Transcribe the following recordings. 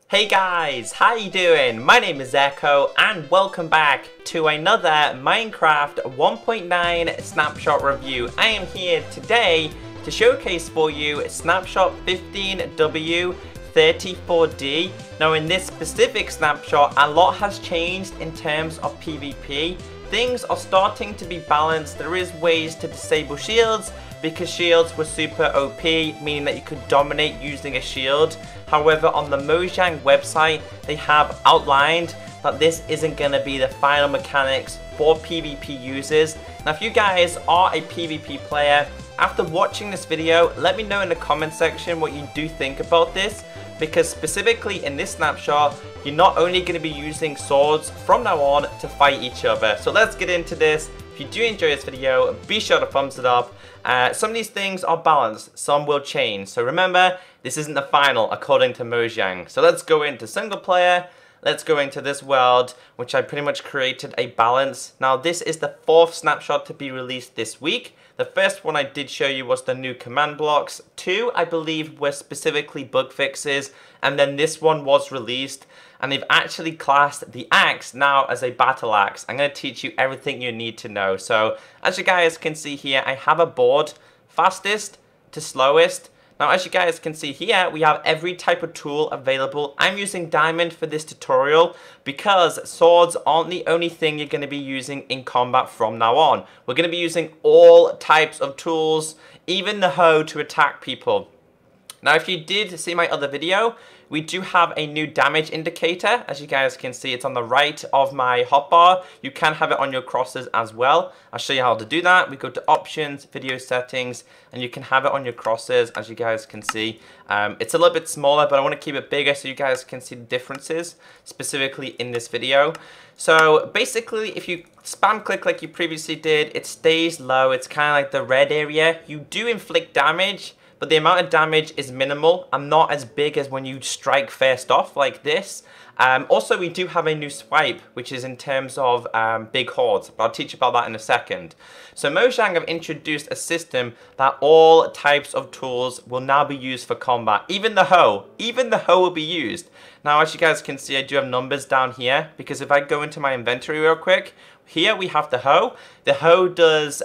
Hey guys, how you doing? My name is Echo and welcome back to another Minecraft 1.9 Snapshot review. I am here today to showcase for you Snapshot 15W34D. Now in this specific snapshot, a lot has changed in terms of PvP. Things are starting to be balanced. There is ways to disable shields because shields were super OP, meaning that you could dominate using a shield. However, on the Mojang website, they have outlined that this isn't going to be the final mechanics for PvP users. Now, if you guys are a PvP player, after watching this video, let me know in the comment section what you do think about this, because specifically in this snapshot, you're not only going to be using swords from now on to fight each other. So let's get into this. If you do enjoy this video, be sure to thumbs it up. Some of these things are balanced, some will change. So remember, this isn't the final according to Mojang. So let's go into single player. Let's go into this world, which I pretty much created a balance. Now this is the 4th snapshot to be released this week. The first one I did show you was the new command blocks. 2, I believe, were specifically bug fixes. And then this one was released. And they've actually classed the axe now as a battle axe. I'm going to teach you everything you need to know. So as you guys can see here, I have a board, fastest to slowest. Now, as you guys can see here, we have every type of tool available. I'm using diamond for this tutorial because swords aren't the only thing you're going to be using in combat from now on. We're going to be using all types of tools, even the hoe to attack people. Now, if you did see my other video, we do have a new damage indicator. As you guys can see, it's on the right of my hotbar. You can have it on your crosses as well. I'll show you how to do that. We go to options, video settings, and you can have it on your crosses, as you guys can see. It's a little bit smaller, but I want to keep it bigger so you guys can see the differences, specifically in this video. So basically, if you spam click like you previously did, it stays low. It's kind of like the red area. You do inflict damage, but the amount of damage is minimal and not as big as when you strike first off like this. Also, we do have a new swipe, which is in terms of big hordes, but I'll teach you about that in a second. So Mojang have introduced a system that all types of tools will now be used for combat. Even the hoe will be used. Now, as you guys can see, I do have numbers down here, because if I go into my inventory real quick, here we have the hoe. The hoe does,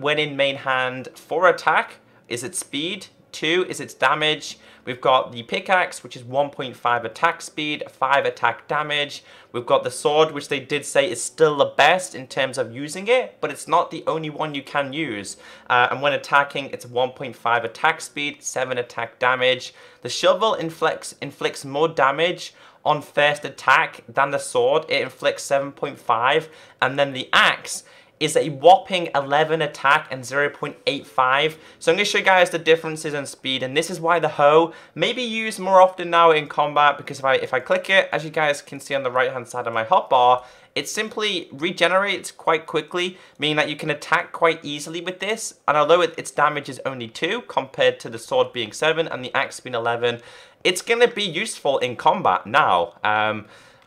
when in main hand, 4 attack, is its speed, 2 is its damage. We've got the pickaxe, which is 1.5 attack speed, 5 attack damage. We've got the sword, which they did say is still the best in terms of using it, but it's not the only one you can use. And when attacking, it's 1.5 attack speed, 7 attack damage. The shovel inflicts more damage on first attack than the sword. It inflicts 7.5, and then the axe is a whopping 11 attack and 0.85. So I'm going to show you guys the differences in speed, and this is why the hoe may be used more often now in combat, because if I click it, as you guys can see on the right hand side of my hotbar, it simply regenerates quite quickly, meaning that you can attack quite easily with this. And although its damage is only 2 compared to the sword being 7 and the axe being 11, it's going to be useful in combat now.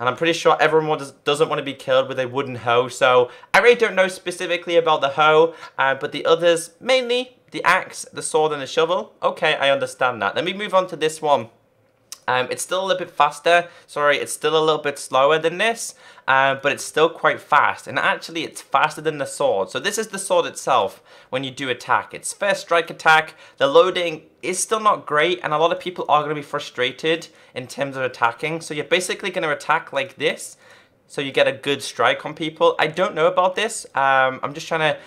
And I'm pretty sure everyone doesn't want to be killed with a wooden hoe. So I really don't know specifically about the hoe, but the others, mainly the axe, the sword, and the shovel. Okay, I understand that. Let me move on to this one. It's still a little bit faster. Sorry, it's still a little bit slower than this, but it's still quite fast. And actually, it's faster than the sword. So this is the sword itself when you do attack. It's first strike attack. The loading is still not great, and a lot of people are going to be frustrated in terms of attacking. So you're basically going to attack like this, so you get a good strike on people. I don't know about this. I'm just trying to,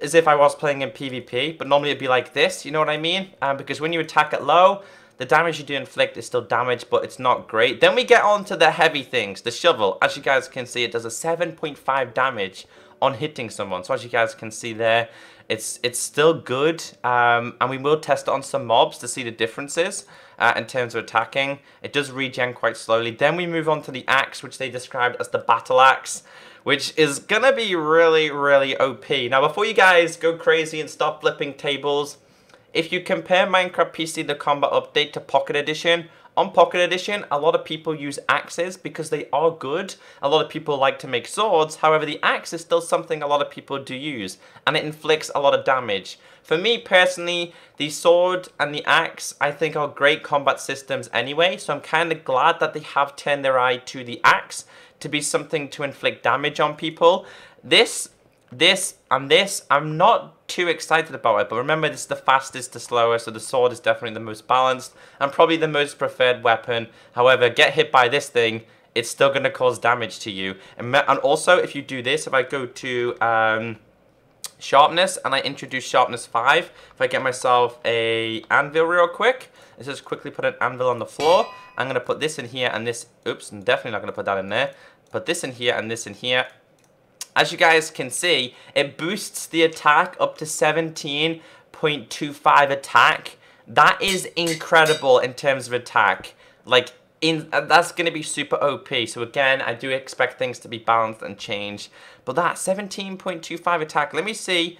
as if I was playing in PvP, but normally it'd be like this, you know what I mean? Because when you attack at low, the damage you do inflict is still damage, but it's not great. Then we get on to the heavy things. The shovel, as you guys can see, it does a 7.5 damage on hitting someone. So as you guys can see there, it's still good. And we will test it on some mobs to see the differences in terms of attacking. It does regen quite slowly. Then we move on to the axe, which they described as the battle axe, which is gonna be really, really OP. Now, before you guys go crazy and stop flipping tables, if you compare Minecraft PC The Combat Update to Pocket Edition, on Pocket Edition, a lot of people use axes because they are good. A lot of people like to make swords. However, the axe is still something a lot of people do use, and it inflicts a lot of damage. For me personally, the sword and the axe I think are great combat systems anyway, so I'm kind of glad that they have turned their eye to the axe to be something to inflict damage on people. This, and this, I'm not too excited about it, but remember, this is the fastest to slowest, so the sword is definitely the most balanced and probably the most preferred weapon. However, get hit by this thing, it's still going to cause damage to you. And also, if you do this, if I go to sharpness and I introduce sharpness 5, if I get myself a anvil real quick, let's just quickly put an anvil on the floor. I'm going to put this in here and this, oops, I'm definitely not going to put that in there. Put this in here and this in here. As you guys can see, it boosts the attack up to 17.25 attack. That is incredible in terms of attack. Like, that's going to be super OP. So again, I do expect things to be balanced and change. But that 17.25 attack, let me see.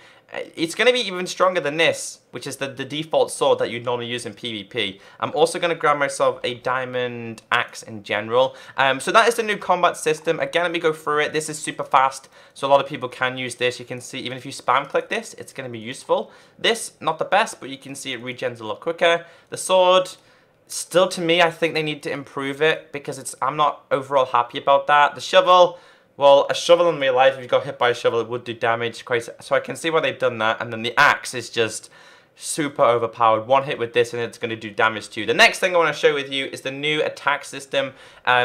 It's going to be even stronger than this, which is the default sword that you'd normally use in PvP. I'm also going to grab myself a diamond axe in general. So that is the new combat system. Again, let me go through it. This is super fast, so a lot of people can use this. You can see, even if you spam click this, it's going to be useful. This, not the best, but you can see it regens a lot quicker. The sword, still to me, I think they need to improve it because I'm not overall happy about that. The shovel, well, a shovel in real life, if you got hit by a shovel, it would do damage. So I can see why they've done that. And then the axe is just super overpowered. One hit with this and it's going to do damage to you. The next thing I want to show with you is the new attack system,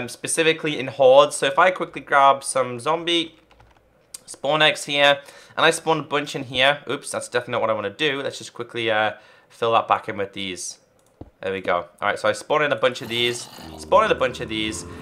specifically in hordes. So if I quickly grab some zombie spawn eggs here, and I spawn a bunch in here. Oops, that's definitely not what I want to do. Let's just quickly fill that back in with these. There we go. Alright, so I spawn in a bunch of these.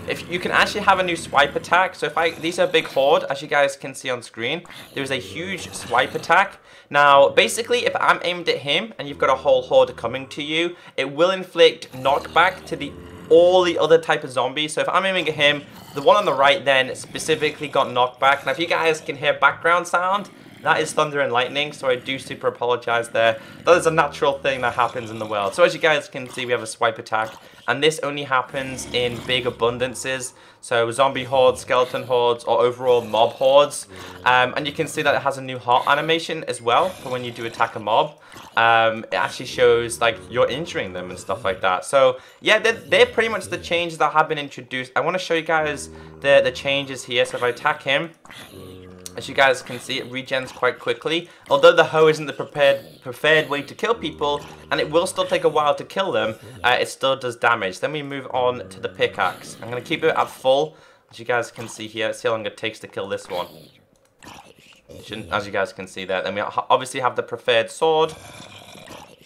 If you can actually have a new swipe attack. So these are a big horde, as you guys can see on screen. There's a huge swipe attack. Now, basically, if I'm aimed at him and you've got a whole horde coming to you, it will inflict knockback to all the other type of zombies. So if I'm aiming at him, the one on the right then specifically got knockback. Now, if you guys can hear background sound, that is thunder and lightning, so I do super apologize there. That is a natural thing that happens in the world. So as you guys can see, we have a swipe attack, and this only happens in big abundances. So zombie hordes, skeleton hordes, or overall mob hordes. And you can see that it has a new heart animation as well for when you do attack a mob. It actually shows like you're injuring them and stuff like that. So yeah, they're pretty much the changes that have been introduced. I want to show you guys the changes here. So if I attack him, as you guys can see, it regens quite quickly. Although the hoe isn't the preferred way to kill people, and it will still take a while to kill them, it still does damage. Then we move on to the pickaxe. I'm going to keep it at full, as you guys can see here. Let's see how long it takes to kill this one. As you guys can see there. Then we obviously have the preferred sword.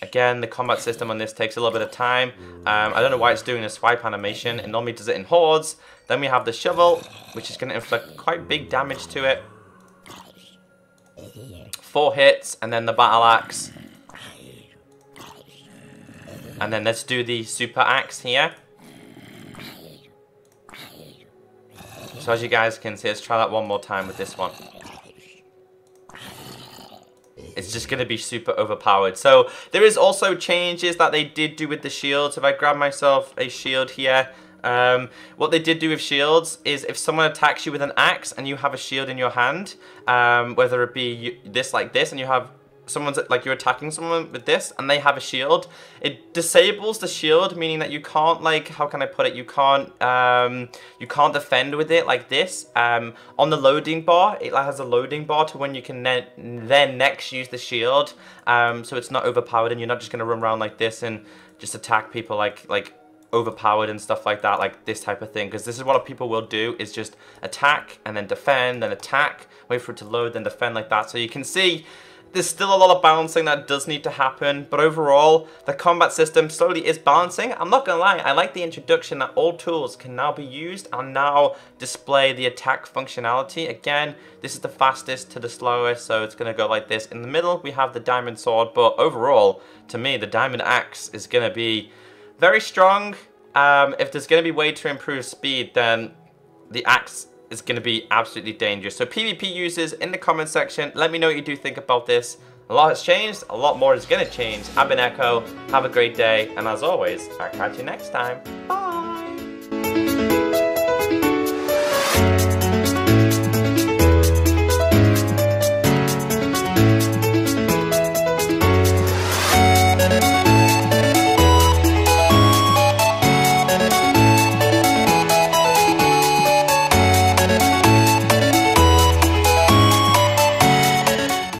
Again, the combat system on this takes a little bit of time. I don't know why it's doing a swipe animation. It normally does it in hordes. Then we have the shovel, which is going to inflict quite big damage to it. 4 hits, and then the battle axe. And then let's do the super axe here. So as you guys can see, let's try that one more time with this one. It's just going to be super overpowered. So there is also changes that they did do with the shields. If I grab myself a shield here, what they did do with shields is if someone attacks you with an axe and you have a shield in your hand, whether it be this like this, and you have someone's like you're attacking someone with this and they have a shield, it disables the shield, meaning that you can't, like, how can I put it, you can't defend with it like this. On the loading bar, it has a loading bar to when you can then next use the shield, so it's not overpowered and you're not just going to run around like this and just attack people like overpowered and stuff like that, like this type of thing, because this is what people will do, is just attack and then defend, then attack, wait for it to load, then defend like that. So you can see there's still a lot of balancing that does need to happen, but overall the combat system slowly is balancing. I'm not gonna lie, I like the introduction that all tools can now be used and now display the attack functionality. Again, this is the fastest to the slowest, so it's gonna go like this. In the middle we have the diamond sword, but overall to me the diamond axe is gonna be very strong. If there's going to be a way to improve speed, then the axe is going to be absolutely dangerous. So PvP users, in the comment section, let me know what you do think about this. A lot has changed, a lot more is gonna change. I've been Echo, have a great day, and as always, I'll catch you next time. Bye!